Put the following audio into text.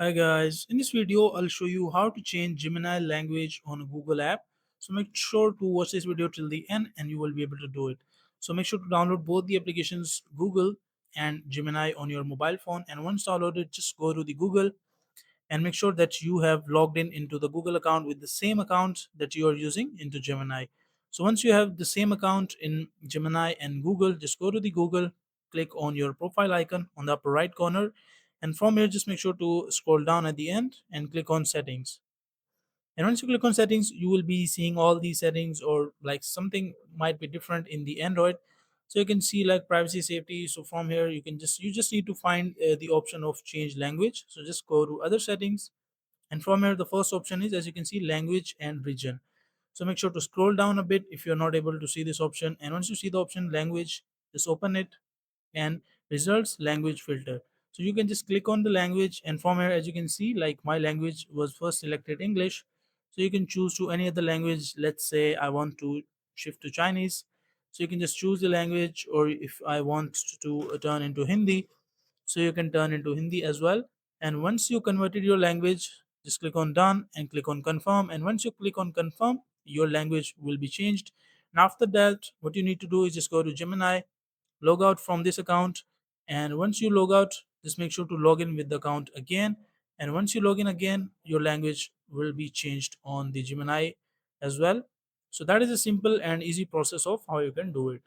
Hi guys, in this video I'll show you how to change Gemini language on a Google app. So make sure to watch this video till the end and you will be able to do it. So make sure to download both the applications Google and Gemini on your mobile phone, and once downloaded just go to the Google and make sure that you have logged in into the Google account with the same account that you are using into Gemini. So once you have the same account in Gemini and Google, just go to the Google, click on your profile icon on the upper right corner, and from here just make sure to scroll down at the end and click on settings. And once you click on settings, you will be seeing all these settings, or like something might be different in the Android. So you can see like privacy, safety. So from here you just need to find the option of change language. So just go to other settings, and from here the first option is, as you can see, language and region. So make sure to scroll down a bit if you're not able to see this option, and once you see the option language, just open it and results language filter. So you can just click on the language, and from here, as you can see, like my language was first selected English. So you can choose to any other language. Let's say I want to shift to Chinese, so you can just choose the language, or if I want to turn into Hindi, so you can turn into Hindi as well. And once you converted your language, just click on done and click on confirm, and once you click on confirm, your language will be changed. And after that, what you need to do is just go to Gemini, log out from this account, and once you log out, just make sure to log in with the account again. And once you log in again, your language will be changed on the Gemini as well. So that is a simple and easy process of how you can do it.